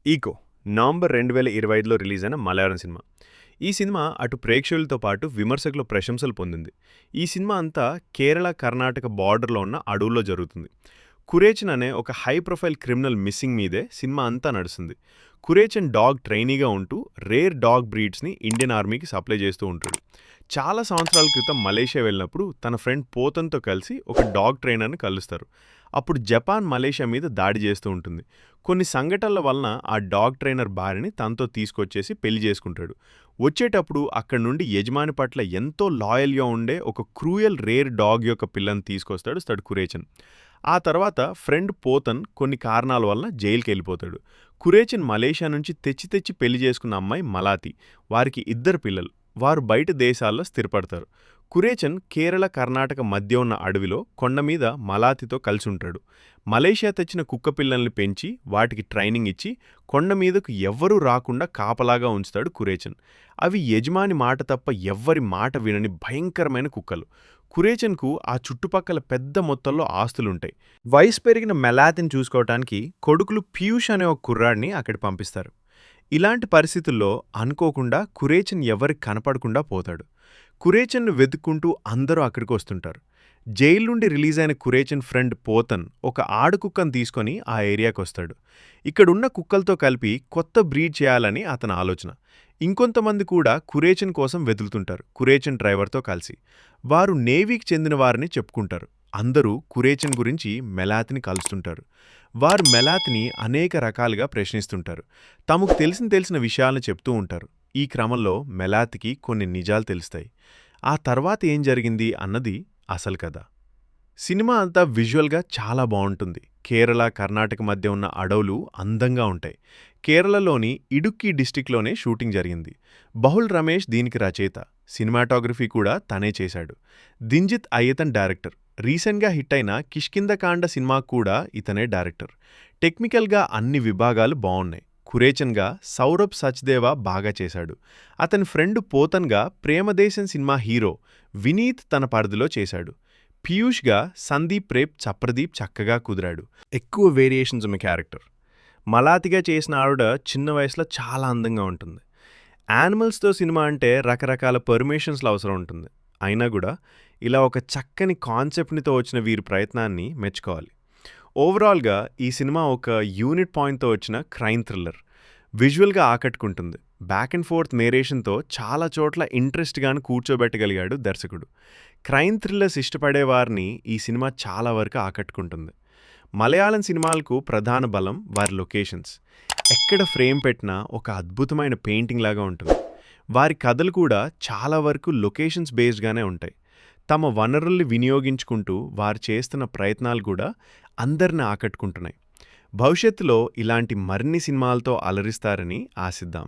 Eco November 2025లో release అయిన Malayalam cinema. ఈ cinema అటు ప్రేక్షకులతో పాటు విమర్శకుల ప్రశంసలు పొందింది. ఈ సినిమా అంతా కేరళ, కర్ణాటక బార్డర్లో ఉన్న అడవుల్లో జరుగుతుంది. కురేచన్ అనే ఒక హై ప్రొఫైల్ క్రిమినల్ మిస్సింగ్ మీదే సినిమా అంతా నడుస్తుంది. కురేచన్ డాగ్ ట్రైనీగా ఉంటూ రేర్ డాగ్ బ్రీడ్స్ని ఇండియన్ ఆర్మీకి సప్లై చేస్తూ ఉంటాడు. చాలా సంవత్సరాల క్రితం మలేషియా వెళ్ళినప్పుడు తన ఫ్రెండ్ పోతన్తో కలిసి ఒక డాగ్ ట్రైనర్ని కలుస్తారు. అప్పుడు జపాన్ మలేషియా మీద దాడి చేస్తూ ఉంటుంది. కొన్ని సంఘటనల వలన ఆ డాగ్ ట్రైనర్ భార్యని తనతో తీసుకొచ్చేసి పెళ్లి చేసుకుంటాడు. వచ్చేటప్పుడు అక్కడి నుండి యజమాని పట్ల ఎంతో లాయల్గా ఉండే ఒక క్రూయల్ రేర్ డాగ్ యొక్క పిల్లని తీసుకొస్తాడు కురేచన్. ఆ తర్వాత ఫ్రెండ్ పోతన్ కొన్ని కారణాల వలన జైలుకి వెళ్ళిపోతాడు. కురేచన్ మలేషియా నుంచి తెచ్చి పెళ్లి చేసుకున్న అమ్మాయి మలాతి. వారికి 2 పిల్లలు. వారు బయట దేశాల్లో స్థిరపడతారు. కురేచన్ కేరళ, కర్ణాటక మధ్య ఉన్న అడవిలో కొండమీద మలాతితో కలిసుంటాడు. మలేషియా తెచ్చిన కుక్క పిల్లల్ని పెంచి వాటికి ట్రైనింగ్ ఇచ్చి కొండమీదకు ఎవ్వరూ రాకుండా కాపలాగా ఉంచుతాడు కురేచన్. అవి యజమాని మాట తప్ప ఎవ్వరి మాట వినని భయంకరమైన కుక్కలు. కురేచన్కు ఆ చుట్టుపక్కల పెద్ద మొత్తంలో ఆస్తులుంటాయి. వయసు పెరిగిన మెలాతిని చూసుకోవటానికి కొడుకులు పీయూష్ అనే ఒక కుర్రాడిని అక్కడికి పంపిస్తారు. ఇలాంటి పరిస్థితుల్లో అనుకోకుండా కురేచన్ ఎవరికి కనపడకుండా పోతాడు. కురేచన్ను వెతుక్కుంటూ అందరూ అక్కడికి వస్తుంటారు. జైలు నుండి రిలీజ్ అయిన కురేచన్ ఫ్రెండ్ పోతన్ ఒక ఆడకుక్కను తీసుకొని ఆ ఏరియాకి వస్తాడు. ఇక్కడున్న కుక్కలతో కలిపి కొత్త బ్రీడ్ చేయాలని అతని ఆలోచన. ఇంకొంతమంది కూడా కురేచన్ కోసం వెతులుతుంటారు, కురేచన్ డ్రైవర్తో కలిసి. వారు నేవీకి చెందిన వారిని చెప్పుకుంటారు. అందరూ కురేచన్ గురించి మెలాతిని కలుస్తుంటారు. వారు మెలాతిని అనేక రకాలుగా ప్రశ్నిస్తుంటారు. తమకు తెలిసిన విషయాలను చెప్తూ ఉంటారు. ఈ క్రమంలో మెలాతికి కొన్ని నిజాలు తెలుస్తాయి. ఆ తర్వాత ఏం జరిగింది అన్నది అసలు కథ. సినిమా అంతా విజువల్గా చాలా బాగుంటుంది. కేరళ, కర్ణాటక మధ్య ఉన్న అడవులు అందంగా ఉంటాయి. కేరళలోని ఇడుక్కి డిస్టిక్లోనే షూటింగ్ జరిగింది. బహుల్ రమేష్ దీనికి రచయిత. సినిమాటోగ్రఫీ కూడా తనే చేశాడు. దింజిత్ అయ్యతన్ డైరెక్టర్. రీసెంట్గా హిట్ అయిన కిష్కిందకాండ సినిమా కూడా ఇతనే డైరెక్టర్. టెక్నికల్గా అన్ని విభాగాలు బాగున్నాయి. కురేచన్గా సౌరభ్ సచ్దేవా బాగా చేశాడు. అతని ఫ్రెండ్ పోతన్గా ప్రేమదేశం సినిమా హీరో వినీత్ తన పరిధిలో చేశాడు. పీయూష్గా సందీప్ రేప్ చప్రదీప్ చక్కగా కుదిరాడు. ఎక్కువ వేరియేషన్స్ ఉన్న క్యారెక్టర్. మలాతిగా చేసిన ఆవిడ చిన్న వయసులో చాలా అందంగా ఉంటుంది. యానిమల్స్తో సినిమా అంటే రకరకాల పర్మిషన్స్లో అవసరం ఉంటుంది. అయినా కూడా ఇలా ఒక చక్కని కాన్సెప్ట్నితో వచ్చిన వీరి ప్రయత్నాన్ని మెచ్చుకోవాలి. ఓవరాల్గా ఈ సినిమా ఒక యూనిట్ పాయింట్తో వచ్చిన క్రైమ్ థ్రిల్లర్. విజువల్గా ఆకట్టుకుంటుంది. బ్యాక్ అండ్ ఫోర్త్ నేరేషన్తో చాలా చోట్ల ఇంట్రెస్ట్గాను కూర్చోబెట్టగలిగాడు దర్శకుడు. క్రైమ్ థ్రిల్లర్స్ ఇష్టపడే వారిని ఈ సినిమా చాలా వరకు ఆకట్టుకుంటుంది. మలయాళం సినిమాలకు ప్రధాన బలం వారి లొకేషన్స్. ఎక్కడ ఫ్రేమ్ పెట్టినా ఒక అద్భుతమైన పెయింటింగ్ లాగా ఉంటుంది. వారి కథలు కూడా చాలా వరకు లొకేషన్స్ బేస్డ్గానే ఉంటాయి. తమ వనరుల్ని వినియోగించుకుంటూ వారు చేస్తున్న ప్రయత్నాలు కూడా అందరిని ఆకట్టుకుంటున్నాయి. భవిష్యత్తులో ఇలాంటి మరిన్ని సినిమాలతో అలరిస్తారని ఆశిద్దాం.